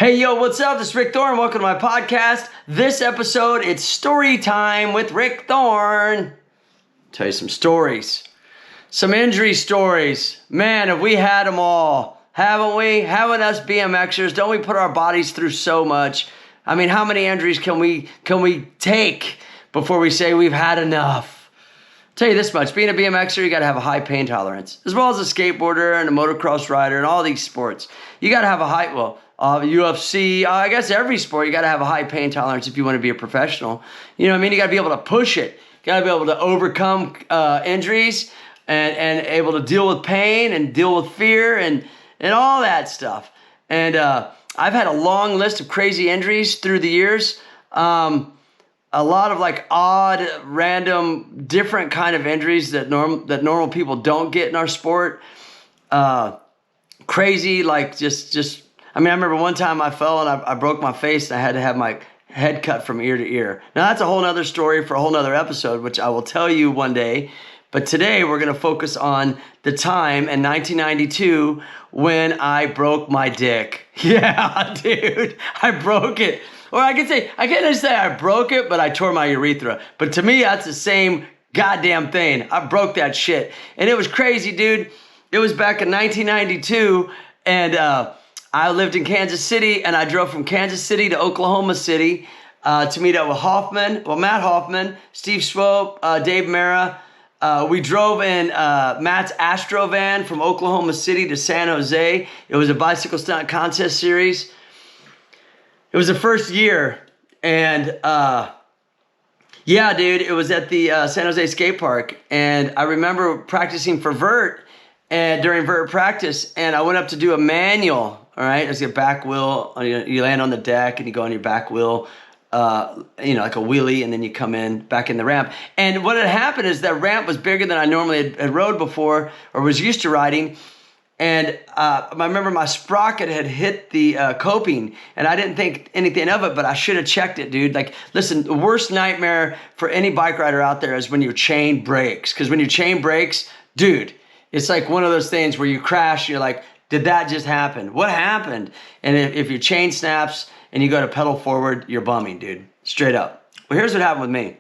Hey, yo, what's up? This is Rick Thorne. Welcome to my podcast. This episode, it's story time with Rick Thorne. Tell you some stories. Some injury stories. Man, have we had them all, haven't we? Haven't us BMXers? Don't we put our bodies through so much? I mean, how many injuries can we take before we say we've had enough? I'll tell you this much, being a BMXer, you got to have a high pain tolerance, as well as a skateboarder and a motocross rider and all these sports. You got to have a high, UFC, I guess every sport, you got to have a high pain tolerance if you want to be a professional. You know what I mean? You got to be able to push it. You got to be able to overcome injuries and able to deal with pain and deal with fear and all that stuff. And I've had a long list of crazy injuries through the years. A lot of like odd, random, different kind of injuries that normal people don't get in our sport. Crazy, like just. I mean, I remember one time I fell and I broke my face and I had to have my head cut from ear to ear. Now, that's a whole nother story for a whole nother episode, which I will tell you one day. But today we're going to focus on the time in 1992 when I broke my dick. Yeah, dude, I broke it. Or I can't just say I broke it, but I tore my urethra. But to me, that's the same goddamn thing. I broke that shit. And it was crazy, dude. It was back in 1992 and I lived in Kansas City, and I drove from Kansas City to Oklahoma City to meet up with Matt Hoffman, Steve Swope, Dave Mara. We drove in Matt's Astro van from Oklahoma City to San Jose. It was a bicycle stunt contest series. It was the first year, and yeah, dude, it was at the San Jose skate park, and I remember practicing for vert, and during vert practice, and I went up to do a manual. All right, it's your back wheel. You land on the deck and you go on your back wheel, like a wheelie, and then you come in back in the ramp. And what had happened is that ramp was bigger than I normally had rode before or was used to riding. And I remember my sprocket had hit the coping, and I didn't think anything of it, but I should have checked it, dude. Like, listen, the worst nightmare for any bike rider out there is when your chain breaks. Because when your chain breaks, dude, it's like one of those things where you crash, you're like, did that just happen? What happened? And if your chain snaps and you go to pedal forward, you're bumming, dude. Straight up. Well, here's what happened with me.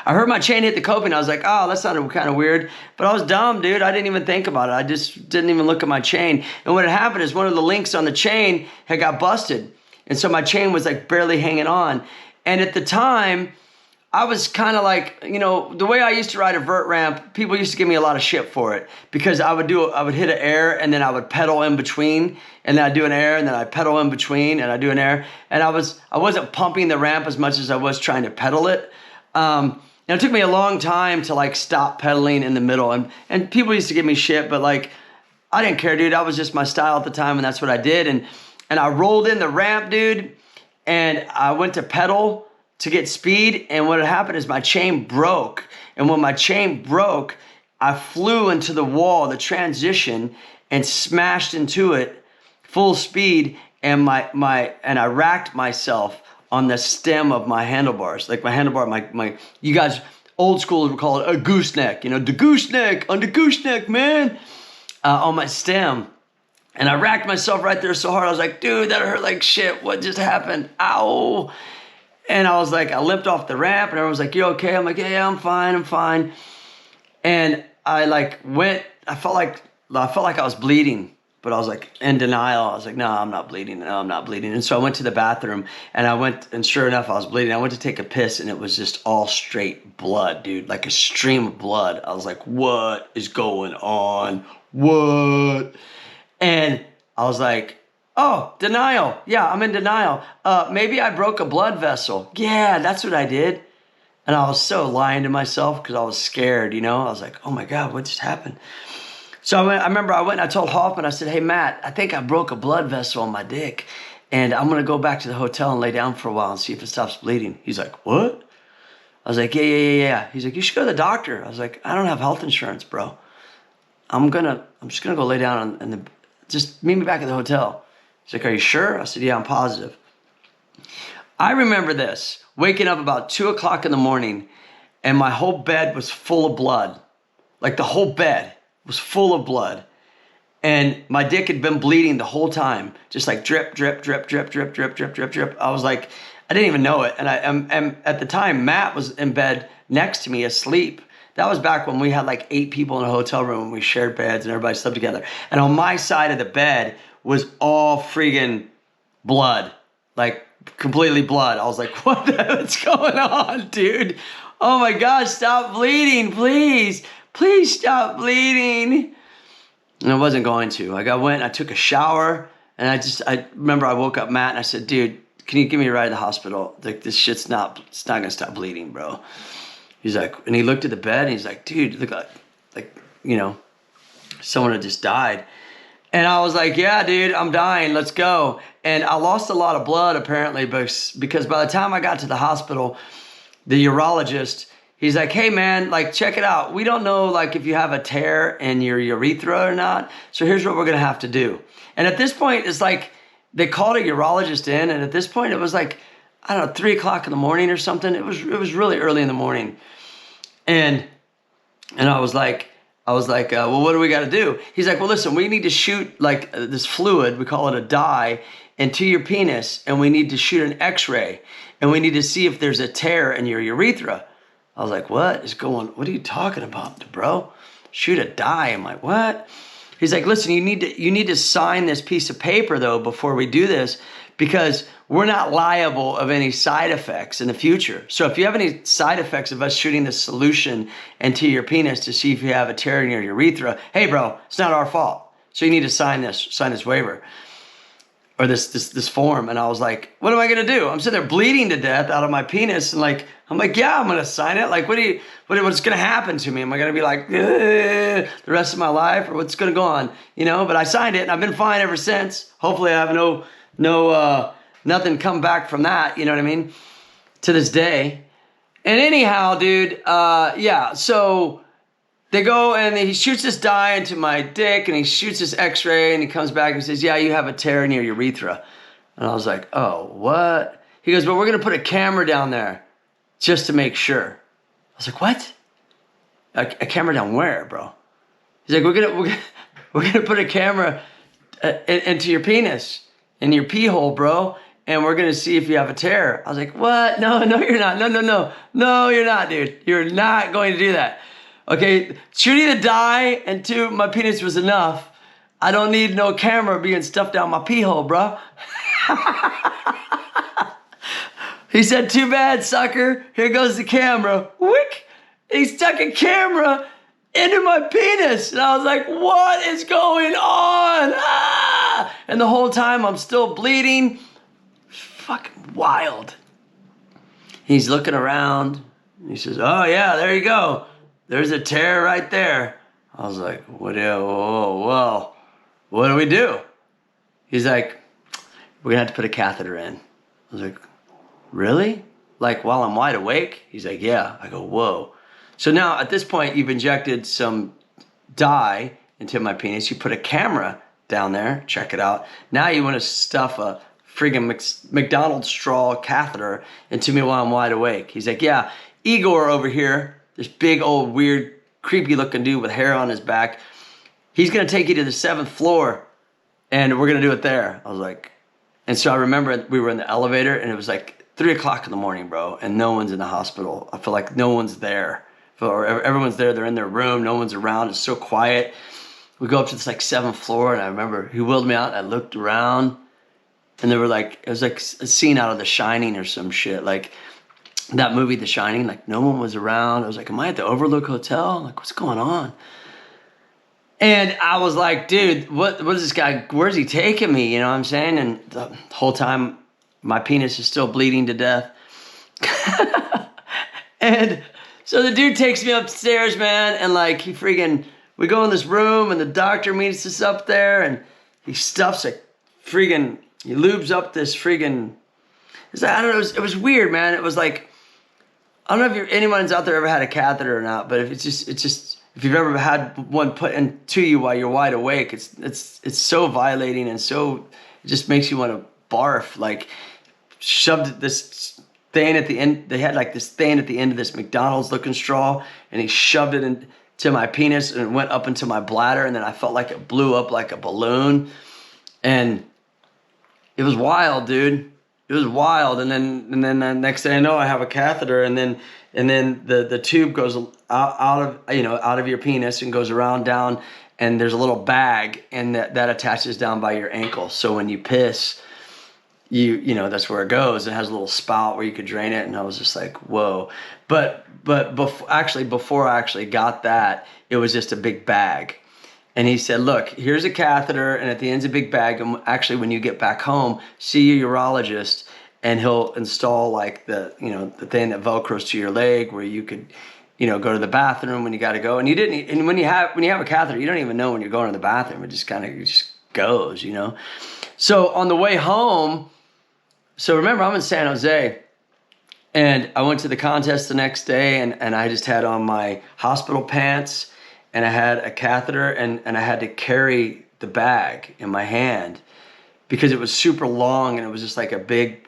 I heard my chain hit the coping. I was like, oh, that sounded kind of weird. But I was dumb, dude. I didn't even think about it. I just didn't even look at my chain. And what had happened is one of the links on the chain had got busted. And so my chain was like barely hanging on. And at the time, I was kind of like, the way I used to ride a vert ramp, people used to give me a lot of shit for it because I would hit an air and then I would pedal in between, and then I'd do an air and then I'd pedal in between and I'd do an air. And I wasn't pumping the ramp as much as I was trying to pedal it. And it took me a long time to like stop pedaling in the middle. And people used to give me shit, but like, I didn't care, dude. That was just my style at the time, and that's what I did. And I rolled in the ramp, dude, and I went to pedal to get speed, and what had happened is my chain broke. And when my chain broke, I flew into the wall, the transition, and smashed into it full speed, and I racked myself on the stem of my handlebars. Like my handlebar, you guys old school would call it a gooseneck, the gooseneck, on the gooseneck, man, on my stem. And I racked myself right there so hard, I was like, dude, that hurt like shit. What just happened? Ow. And I was like, I limped off the ramp, and everyone was like, you okay? I'm like, yeah, I'm fine. And I like I felt like I was bleeding, but I was like in denial. I was like, no, I'm not bleeding. And so I went to the bathroom, and sure enough, I was bleeding. I went to take a piss, and it was just all straight blood, dude, like a stream of blood. I was like, what is going on? What? And I was like, oh, denial. Yeah, I'm in denial. Maybe I broke a blood vessel. Yeah, that's what I did. And I was so lying to myself because I was scared, I was like, oh my God, what just happened? So I remember I went and I told Hoffman, I said, hey, Matt, I think I broke a blood vessel on my dick, and I'm going to go back to the hotel and lay down for a while and see if it stops bleeding. He's like, what? I was like, yeah. He's like, you should go to the doctor. I was like, I don't have health insurance, bro. I'm just going to go lay down and just meet me back at the hotel. He's like, are you sure? I said, yeah, I'm positive. I remember this, waking up about 2 o'clock in the morning, and my whole bed was full of blood. Like the whole bed was full of blood. And my dick had been bleeding the whole time, just like drip, drip, drip, drip, drip, drip, drip, drip, drip. I was like, I didn't even know it. And at the time, Matt was in bed next to me asleep. That was back when we had like 8 people in a hotel room and we shared beds and everybody slept together. And on my side of the bed was all freaking blood, like completely blood. I was like, what's going on, dude? Oh my gosh, stop bleeding, please. Please stop bleeding. And I wasn't going to. Like I went, I took a shower, and I remember I woke up Matt and I said, dude, can you give me a ride to the hospital? Like this shit's it's not gonna stop bleeding, bro. He's like, and he looked at the bed and he's like, dude, look like, you know, someone had just died. And I was like, yeah, dude, I'm dying. Let's go. And I lost a lot of blood apparently because by the time I got to the hospital, the urologist, he's like, hey man, like check it out. We don't know like if you have a tear in your urethra or not. So here's what we're gonna have to do. And at this point, it's like they called a urologist in, and at this point it was like, I don't know, 3 o'clock in the morning or something. It was really early in the morning. And I was like, well, what do we got to do? He's like, well, listen, we need to shoot like this fluid, we call it a dye, into your penis, and we need to shoot an x-ray, and we need to see if there's a tear in your urethra. I was like, what are you talking about, bro? Shoot a dye. I'm like, what? He's like, listen, you need to sign this piece of paper though before we do this, because we're not liable of any side effects in the future. So if you have any side effects of us shooting this solution into your penis to see if you have a tear in your urethra, hey bro, it's not our fault. So you need to sign this waiver or this form. And I was like, what am I gonna do? I'm sitting there bleeding to death out of my penis, and like, I'm like, yeah, I'm gonna sign it. Like, what's gonna happen to me? Am I gonna be like the rest of my life, or what's gonna go on? You know, but I signed it and I've been fine ever since. Hopefully I have nothing come back from that, you know what I mean, to this day. And anyhow, dude, yeah, so they go and he shoots this dye into my dick, and he shoots this x-ray, and he comes back and says, yeah, you have a tear in your urethra. And I was like, oh, what? He goes, well, we're going to put a camera down there just to make sure. I was like, what? A camera down where, bro? He's like, we're gonna put a camera into your penis, in your pee hole, bro, and we're gonna see if you have a tear. I was like, what? No, you're not. No, you're not, dude. You're not going to do that. Okay, shooting the dye into my penis was enough. I don't need no camera being stuffed down my pee hole, bro. He said, too bad, sucker. Here goes the camera. Wick! He stuck a camera into my penis. And I was like, what is going on? Ah! And the whole time I'm still bleeding. Fucking wild. He's looking around. He says, oh yeah, there you go. There's a tear right there. I was like, whoa, what do we do? He's like, we're gonna have to put a catheter in. I was like, really? Like while I'm wide awake? He's like, yeah. I go, whoa. So now at this point, you've injected some dye into my penis. You put a camera down there, check it out. Now you want to stuff a friggin' McDonald's straw catheter into me while I'm wide awake. He's like, yeah, Igor over here, this big old weird creepy looking dude with hair on his back, he's gonna take you to the 7th floor and we're gonna do it there. I was like, and so I remember we were in the elevator and it was like 3 o'clock in the morning, bro, and no one's in the hospital. I feel like no one's there. Or everyone's there, they're in their room, no one's around, it's so quiet. We go up to this like 7th floor, and I remember he wheeled me out, and I looked around, and there were like, it was like a scene out of The Shining or some shit, like that movie, The Shining, like no one was around. I was like, am I at the Overlook Hotel? Like, what's going on? And I was like, dude, what is this guy, where's he taking me? You know what I'm saying? And the whole time, my penis is still bleeding to death. And so the dude takes me upstairs, man, and like we go in this room and the doctor meets us up there and he stuffs he lubes up this it's like, I don't know, it was weird, man. It was like, I don't know if anyone's out there ever had a catheter or not, but if if you've ever had one put into you while you're wide awake, it's so violating and so, it just makes you want to barf. Like, shoved this thing at the end. They had like this thing at the end of this McDonald's looking straw, and he shoved it in, to my penis and it went up into my bladder, and then I felt like it blew up like a balloon, and it was wild, dude. It was wild. And then the next thing I know, I have a catheter, and then the tube goes out of your penis and goes around down, and there's a little bag, and that attaches down by your ankle. So when you piss, you know that's where it goes. It has a little spout where you could drain it, and I was just like, whoa. But before I actually got that, it was just a big bag. And he said, look, here's a catheter, and at the end's a big bag. And actually, when you get back home, see your urologist, and he'll install like the thing that Velcros to your leg where you could, go to the bathroom when you got to go. And when you have a catheter, you don't even know when you're going to the bathroom. It just just goes, So on the way home, so remember, I'm in San Jose, and I went to the contest the next day, and I just had on my hospital pants, and I had a catheter, and I had to carry the bag in my hand because it was super long, and it was just like a big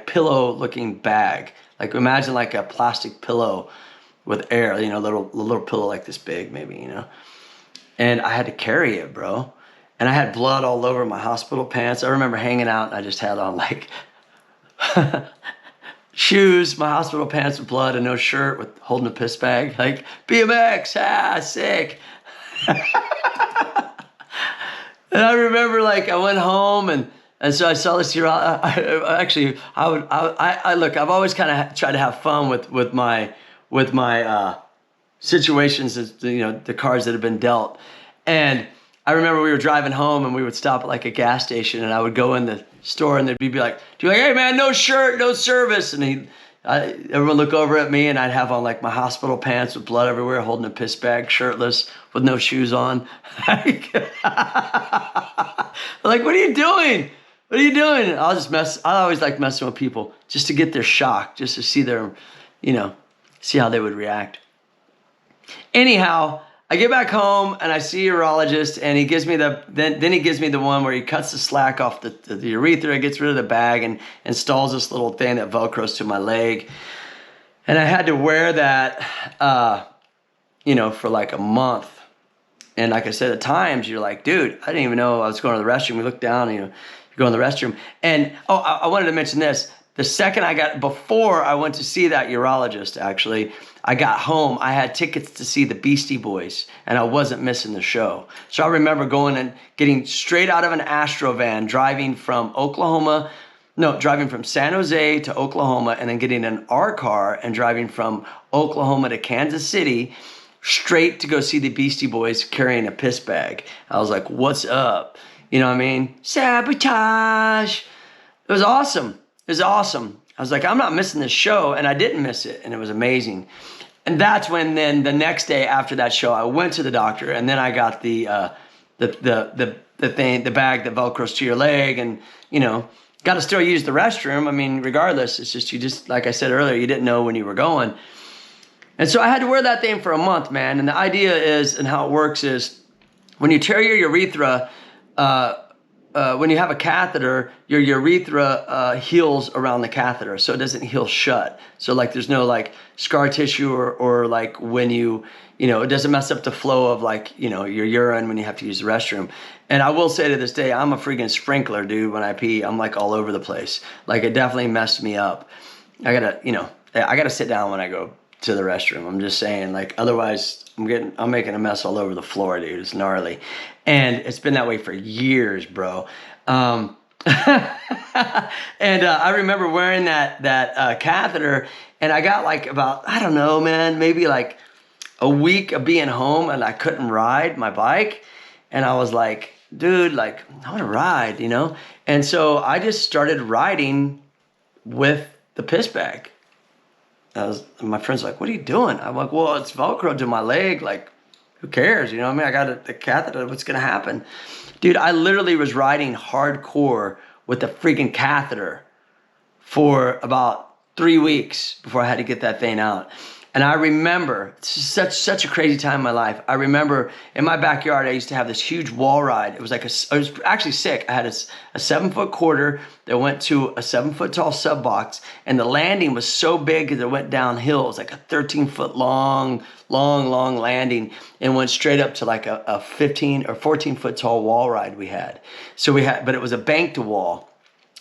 pillow-looking bag. Like imagine like a plastic pillow with air, a little pillow like this big maybe, And I had to carry it, bro. And I had blood all over my hospital pants. I remember hanging out, and I just had on like shoes, my hospital pants with blood, and no shirt, with holding a piss bag, like BMX, sick. And I remember like I went home, and so I saw this here. Look, I've always kind of tried to have fun with my situations, the cards that have been dealt. And I remember we were driving home, and we would stop at like a gas station, and I would go in the store, and they'd be like, hey man, no shirt, no service. And everyone would look over at me, and I'd have on like my hospital pants with blood everywhere, holding a piss bag, shirtless, with no shoes on. Like, what are you doing? What are you doing? I always like messing with people just to get their shock, just to see their, see how they would react. Anyhow, I get back home, and I see a urologist, and he gives me then he gives me the one where he cuts the slack off the urethra, gets rid of the bag, and installs this little thing that Velcros to my leg. And I had to wear that, for like a month. And like I said, at times you're like, dude, I didn't even know I was going to the restroom. You look down, and you go in the restroom. And I wanted to mention this. The second before I went to see that urologist, actually, I got home, I had tickets to see the Beastie Boys, and I wasn't missing the show. So I remember going and getting straight out of an Astro van, driving from San Jose to Oklahoma, and then getting an R car and driving from Oklahoma to Kansas City, straight to go see the Beastie Boys carrying a piss bag. I was like, what's up? You know what I mean? Sabotage. It was awesome. It was awesome. I was like, I'm not missing this show, and I didn't miss it, and it was amazing. And that's when then the next day after that show, I went to the doctor, and then I got the thing, the bag that Velcros to your leg, and got to still use the restroom. I mean, regardless, it's just like I said earlier, you didn't know when you were going, and so I had to wear that thing for a month, man. And the idea is, and how it works is, when you tear your urethra. When you have a catheter, your urethra heals around the catheter, so it doesn't heal shut. So like there's no like scar tissue or like when it doesn't mess up the flow of like, your urine when you have to use the restroom. And I will say to this day, I'm a freaking sprinkler, dude. When I pee, I'm like all over the place. Like it definitely messed me up. I gotta sit down when I go to the restroom. I'm just saying, like, otherwise I'm making a mess all over the floor, dude. It's gnarly. And it's been that way for years, bro. And I remember wearing that catheter, and I got like about, I don't know, man, maybe like a week of being home, and I couldn't ride my bike. And I was like, dude, like, I want to ride, And so I just started riding with the piss bag. My friend's like, what are you doing? I'm like, well, it's Velcro to my leg. Like, who cares? I got the catheter. What's going to happen? Dude, I literally was riding hardcore with the freaking catheter for about 3 weeks before I had to get that thing out. And I remember, such a crazy time in my life. I remember in my backyard, I used to have this huge wall ride. It was actually sick. I had a 7-foot quarter that went to a 7-foot tall sub box, and the landing was so big that it went downhill. It was like a 13-foot long landing, and went straight up to like a 15 or 14-foot tall wall ride we had. But it was a banked wall.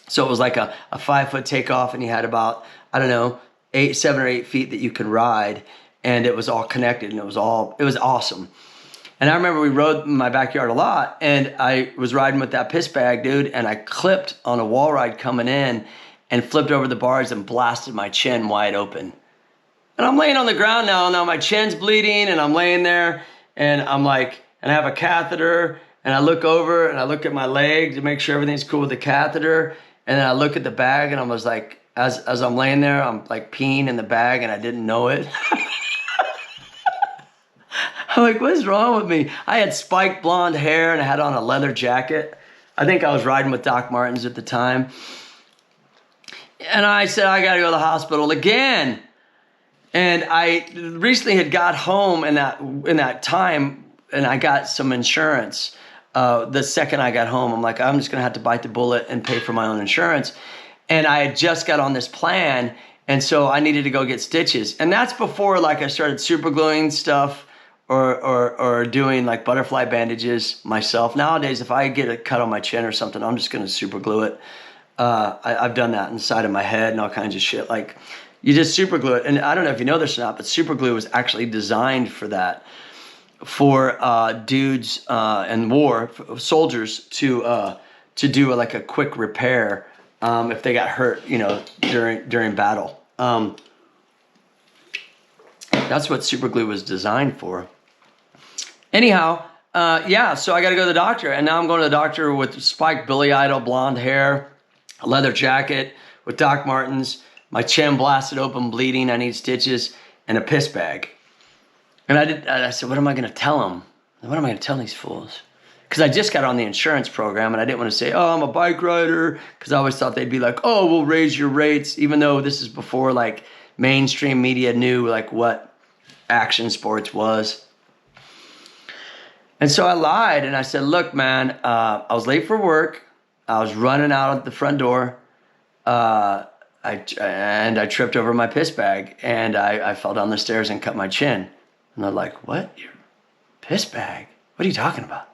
So it was like a 5-foot takeoff, and you had about, I don't know, 7 or 8 feet that you could ride, and it was all connected, and it was awesome. And I remember we rode in my backyard a lot, and I was riding with that piss bag, dude, and I clipped on a wall ride coming in and flipped over the bars and blasted my chin wide open. And I'm laying on the ground now my chin's bleeding, and I'm laying there, and I'm like, and I have a catheter, and I look over and I look at my leg to make sure everything's cool with the catheter, and then I look at the bag, and I was like, as I'm laying there, I'm like peeing in the bag, and I didn't know it. I'm like, what is wrong with me? I had spiked blonde hair, and I had on a leather jacket. I think I was riding with Doc Martens at the time. And I said, I got to go to the hospital again. And I recently had got home in that time, and I got some insurance. The second I got home, I'm like, I'm just going to have to bite the bullet and pay for my own insurance. And I had just got on this plan, and so I needed to go get stitches. And that's before like I started super gluing stuff or doing like butterfly bandages myself. Nowadays, if I get a cut on my chin or something, I'm just going to super glue it. I've done that inside of my head and all kinds of shit. Like, you just super glue it. And I don't know if you know this or not, but super glue was actually designed for that, for dudes in war, soldiers to do like a quick repair if they got hurt, during battle. That's what super glue was designed for. Anyhow, so I got to go to the doctor, and now I'm going to the doctor with spiked Billy Idol blonde hair, a leather jacket with Doc Martens, my chin blasted open, bleeding. I need stitches, and a piss bag. And I said, what am I going to tell them? What am I going to tell these fools? Because I just got on the insurance program, and I didn't want to say, oh, I'm a bike rider, because I always thought they'd be like, oh, we'll raise your rates, even though this is before like mainstream media knew like what action sports was. And so I lied, and I said, look, man, I was late for work. I was running out of the front door. I tripped over my piss bag, and I fell down the stairs and cut my chin. And they're like, what? Your piss bag? What are you talking about?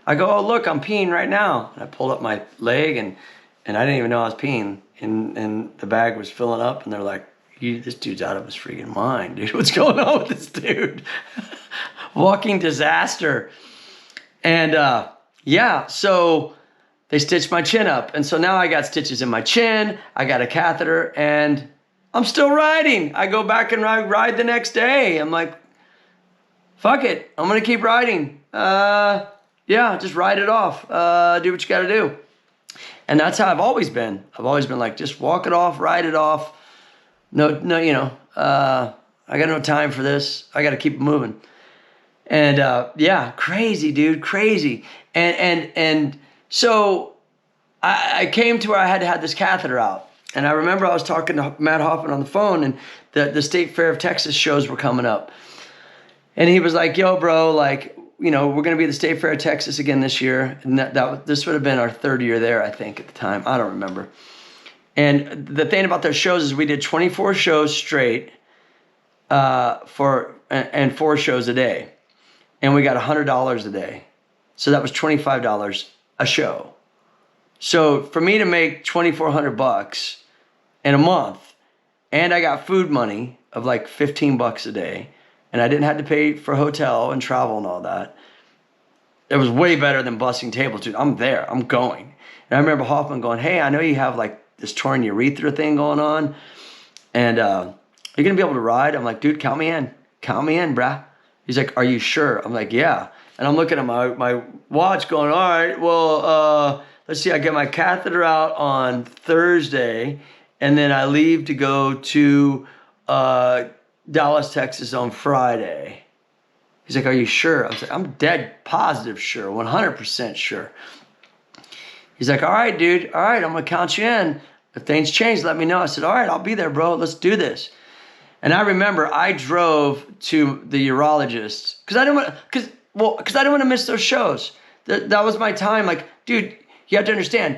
I go, oh, look, I'm peeing right now. And I pulled up my leg, and I didn't even know I was peeing. And the bag was filling up, and they're like, this dude's out of his freaking mind, dude. What's going on with this dude? Walking disaster. And so they stitched my chin up. And so now I got stitches in my chin. I got a catheter, and I'm still riding. I go back and ride the next day. I'm like, fuck it. I'm going to keep riding. Just ride it off. Do what you got to do. And that's how I've always been. I've always been like, just walk it off, ride it off. No, I got no time for this. I got to keep it moving. And crazy, dude, crazy. And so I came to where I had to have this catheter out. And I remember I was talking to Matt Hoffman on the phone, and the State Fair of Texas shows were coming up. And he was like, yo, bro, like, we're going to be at the State Fair of Texas again this year. And this would have been our third year there, I think, at the time. I don't remember. And the thing about their shows is we did 24 shows straight and 4 shows a day. And we got $100 a day. So that was $25 a show. So for me to make $2,400 in a month, and I got food money of like $15 a day, and I didn't have to pay for hotel and travel and all that, it was way better than busting tables, dude. I'm there. I'm going. And I remember Hoffman going, hey, I know you have like this torn urethra thing going on, and you're going to be able to ride? I'm like, dude, count me in. Count me in, brah. He's like, are you sure? I'm like, yeah. And I'm looking at my watch going, all right, well, let's see, I get my catheter out on Thursday, and then I leave to go to Dallas, Texas on Friday. He's like, are you sure? I was like, I'm dead positive sure, 100% sure. He's like, all right, dude, all right, I'm going to count you in. If things change, let me know. I said, all right, I'll be there, bro. Let's do this. And I remember I drove to the urologist because I didn't want to miss those shows. That was my time. Like, dude, you have to understand,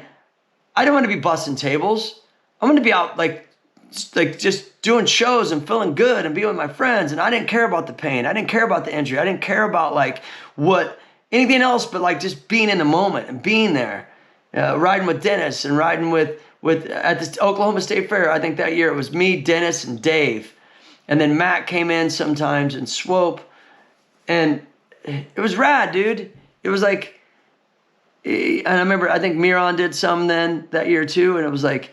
I don't want to be busting tables. I want to be out like just doing shows and feeling good and being with my friends. And I didn't care about the pain. I didn't care about the injury. I didn't care about like anything else, but like just being in the moment and being there, riding with Dennis and riding with at the Oklahoma State Fair. I think that year it was me, Dennis, and Dave. And then Matt came in sometimes and Swope. And it was rad, dude. It was like, and I remember, I think Miron did some then that year too. And it was like,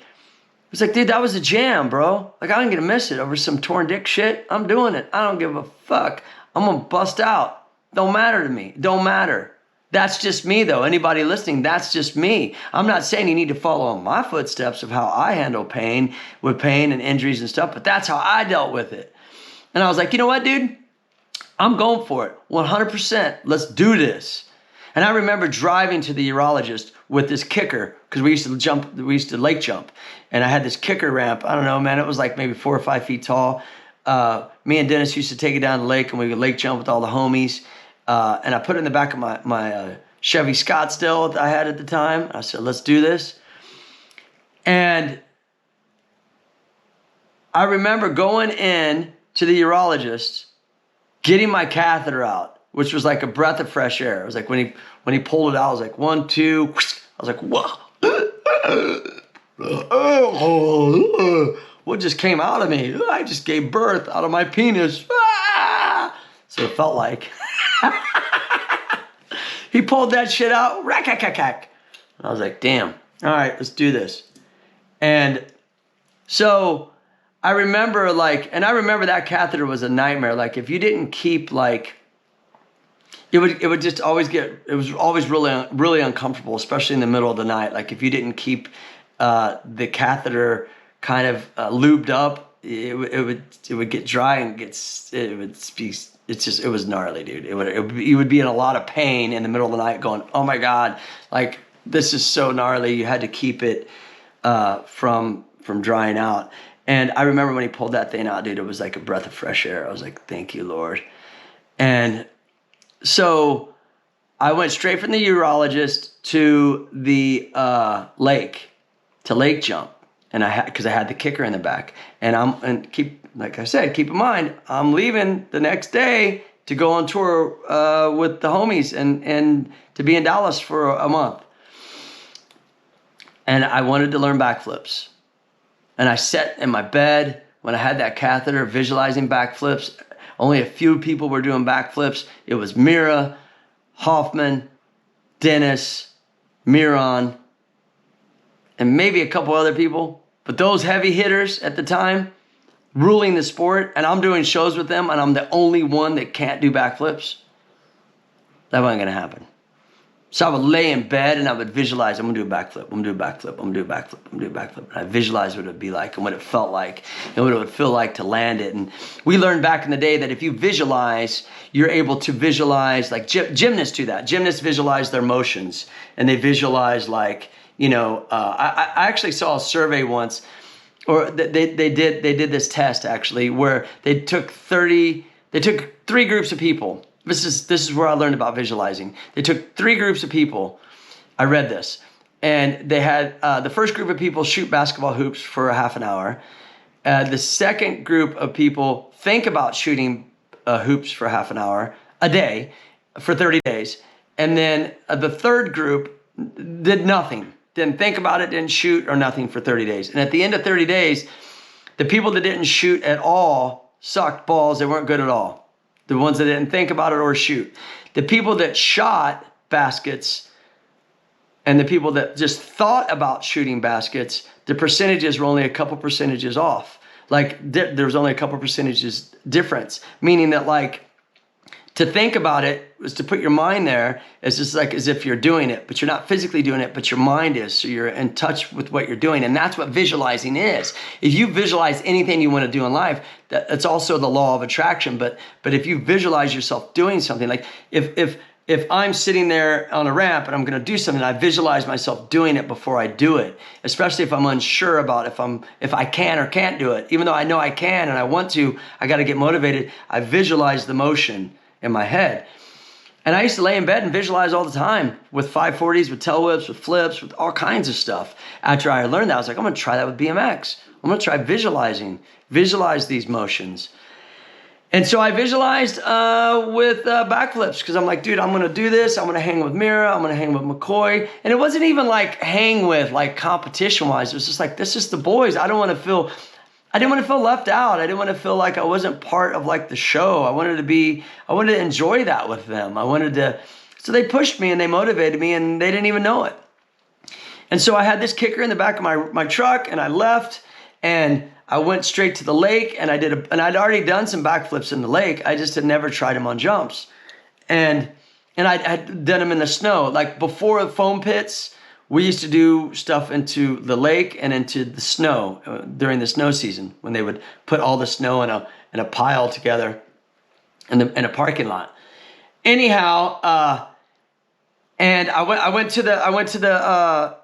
dude, that was a jam, bro. Like, I ain't gonna miss it over some torn dick shit. I'm doing it. I don't give a fuck. I'm gonna bust out. Don't matter to me. Don't matter. That's just me, though. Anybody listening, that's just me. I'm not saying you need to follow in my footsteps of how I handle pain and injuries and stuff, but that's how I dealt with it. And I was like, you know what, dude? I'm going for it. 100%. Let's do this. And I remember driving to the urologist with this kicker, because we used to lake jump. And I had this kicker ramp. I don't know, man. It was like maybe 4 or 5 feet tall. Me and Dennis used to take it down the lake, and we would lake jump with all the homies. And I put it in the back of my Chevy Scottsdale that I had at the time. I said, let's do this. And I remember going in to the urologist, getting my catheter out, which was like a breath of fresh air. It was like when he pulled it out, I was like, 1, 2, whoosh. I was like, whoa. What just came out of me? I just gave birth out of my penis. So it felt like. He pulled that shit out. Rack-a-cack-cack. I was like, damn. All right, let's do this. And so I remember that catheter was a nightmare. Like, if you didn't keep like, it would just always it was always really, really uncomfortable, especially in the middle of the night. Like, if you didn't keep the catheter kind of lubed up, it would get dry and it was gnarly, dude. You would be in a lot of pain in the middle of the night going, oh my God, like, this is so gnarly. You had to keep it from drying out. And I remember when he pulled that thing out, dude, it was like a breath of fresh air. I was like, thank you, Lord. And so I went straight from the urologist to the lake jump. And because I had the kicker in the back. And like I said, keep in mind, I'm leaving the next day to go on tour with the homies and to be in Dallas for a month. And I wanted to learn backflips. And I sat in my bed when I had that catheter visualizing backflips. Only a few people were doing backflips. It was Mira, Hoffman, Dennis, Miron, and maybe a couple other people. But those heavy hitters at the time, ruling the sport, and I'm doing shows with them, and I'm the only one that can't do backflips. That wasn't going to happen. So I would lay in bed and I would visualize, I'm going to do a backflip, I'm going to do a backflip, I'm going to do a backflip, I'm going to do a backflip. And I visualized what it would be like and what it felt like and what it would feel like to land it. And we learned back in the day that if you visualize, you're able to visualize, like gymnasts do that. Gymnasts visualize their motions and they visualize like, I actually saw a survey once, or they did this test actually, where they took 3 groups of people. This is where I learned about visualizing. They took 3 groups of people. I read this, and they had the first group of people shoot basketball hoops for a half an hour. The second group of people think about shooting hoops for half an hour a day for 30 days. And then the third group did nothing. Didn't think about it, didn't shoot or nothing for 30 days. And at the end of 30 days, the people that didn't shoot at all sucked balls. They weren't good at all. The ones that didn't think about it or shoot. The people that shot baskets and the people that just thought about shooting baskets, the percentages were only a couple percentages off. Like there was only a couple percentages difference, meaning that like to think about it was to put your mind there. It's just like as if you're doing it, but you're not physically doing it, but your mind is. So you're in touch with what you're doing. And that's what visualizing is. If you visualize anything you want to do in life, that's also the law of attraction. But if you visualize yourself doing something, like if if I'm sitting there on a ramp and I'm going to do something, I visualize myself doing it before I do it, especially if I'm unsure about if I can or can't do it. Even though I know I can and I want to, I got to get motivated. I visualize the motion in my head. And I used to lay in bed and visualize all the time with 540s, with tail whips, with flips, with all kinds of stuff. After I learned that, I was like, I'm going to try that with BMX. I'm going to try visualize these motions. And so I visualized with backflips because I'm like, dude, I'm going to do this. I'm going to hang with Mira. I'm going to hang with McCoy. And it wasn't even like hang with like competition wise. It was just like, this is the boys. I didn't want to feel left out. I didn't want to feel like I wasn't part of like the show. I wanted to enjoy that with them. So they pushed me and they motivated me and they didn't even know it. And so I had this kicker in the back of my truck and I left and I went straight to the lake and I'd already done some backflips in the lake. I just had never tried them on jumps. And I'd done them in the snow. Like before the foam pits, we used to do stuff into the lake and into the snow during the snow season when they would put all the snow in a pile together in a parking lot. Anyhow, and I went to the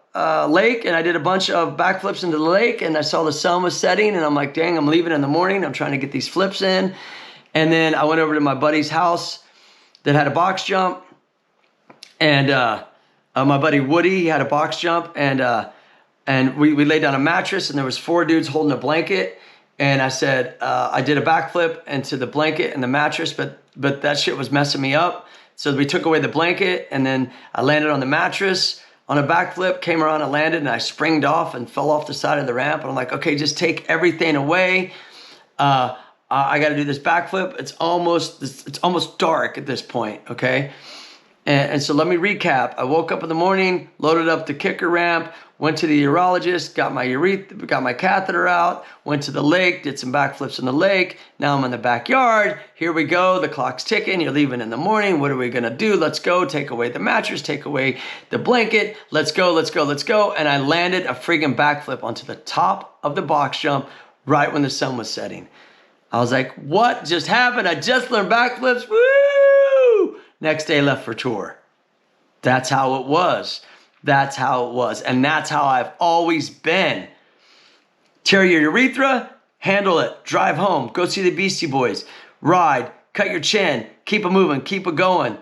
lake and I did a bunch of backflips into the lake and I saw the sun was setting and I'm like, dang, I'm leaving in the morning. I'm trying to get these flips in. And then I went over to my buddy's house that had a box jump and my buddy Woody, he had a box jump and we laid down a mattress and there was 4 dudes holding a blanket. And I said, I did a backflip into the blanket and the mattress, but that shit was messing me up. So we took away the blanket and then I landed on the mattress on a backflip, came around and landed, and I springed off and fell off the side of the ramp. And I'm like, okay, just take everything away. I got to do this backflip. It's almost dark at this point, okay? And so let me recap. I woke up in the morning, loaded up the kicker ramp, went to the urologist, got my catheter out, went to the lake, did some backflips in the lake. Now I'm in the backyard. Here we go. The clock's ticking. You're leaving in the morning. What are we going to do? Let's go. Take away the mattress. Take away the blanket. Let's go. And I landed a friggin' backflip onto the top of the box jump right when the sun was setting. I was like, what just happened? I just learned backflips. Woo! Next day left for tour. That's how it was. And that's how I've always been. Tear your urethra, handle it, drive home, go see the Beastie Boys, ride, cut your chin, keep it moving, keep it going.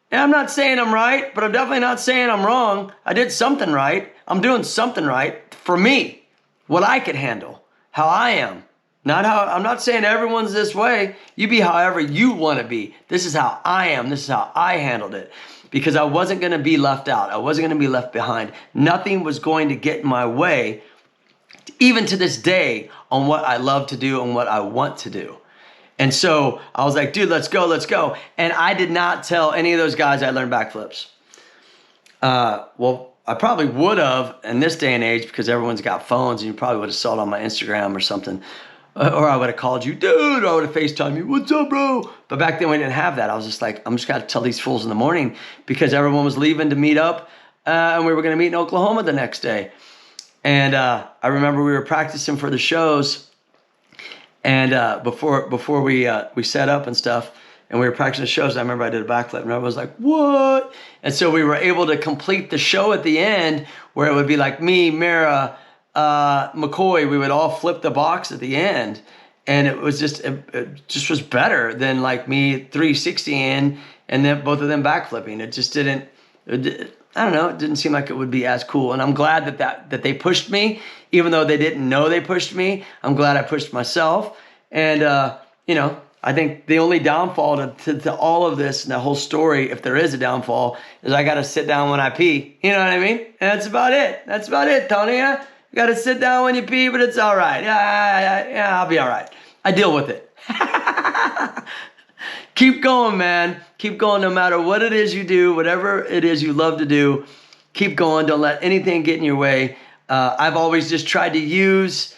And I'm not saying I'm right, but I'm definitely not saying I'm wrong. I did something right. I'm doing something right for me, what I could handle, how I am. I'm not saying everyone's this way. You be however you want to be. This is how I am. This is how I handled it. Because I wasn't going to be left out. I wasn't going to be left behind. Nothing was going to get in my way, even to this day, on what I love to do and what I want to do. And so I was like, dude, let's go. And I did not tell any of those guys I learned backflips. Well, I probably would have in this day and age because everyone's got phones and you probably would have saw it on my Instagram or something. Or I would have called you, dude, or I would have FaceTimed you, what's up, bro? But back then we didn't have that. I was just like, I'm just got to tell these fools in the morning because everyone was leaving to meet up and we were going to meet in Oklahoma the next day. And I remember we were practicing for the shows and before we set up and stuff and we were practicing the shows, I remember I did a backflip and everyone was like, what? And so we were able to complete the show at the end where it would be like me, Mira, McCoy, we would all flip the box at the end and it just was better than like me 360 in and then both of them backflipping. It just didn't, I don't know, it didn't seem like it would be as cool. And I'm glad that they pushed me, even though they didn't know they pushed me. I'm glad I pushed myself. And, I think the only downfall to all of this and the whole story, if there is a downfall, is I got to sit down when I pee. You know what I mean? And that's about it, Tony. Yeah? You got to sit down when you pee, but it's all right. Yeah, I'll be all right. I deal with it. Keep going, man. Keep going no matter what it is you do, whatever it is you love to do. Keep going. Don't let anything get in your way. I've always just tried to use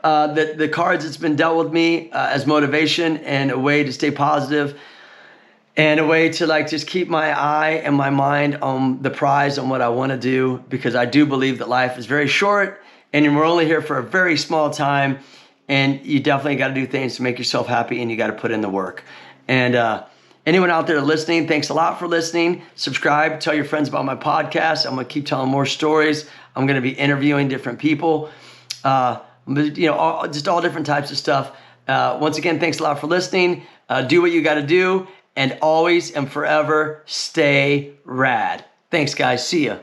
the cards that's been dealt with me as motivation and a way to stay positive and a way to like just keep my eye and my mind on the prize on what I want to do because I do believe that life is very short and we're only here for a very small time and you definitely got to do things to make yourself happy and you got to put in the work. And Anyone out there listening, thanks a lot for listening. Subscribe, tell your friends about my podcast. I'm going to keep telling more stories. I'm going to be interviewing different people, just all different types of stuff. Once again, thanks a lot for listening. Do what you got to do, and always and forever stay rad. Thanks, guys. See ya.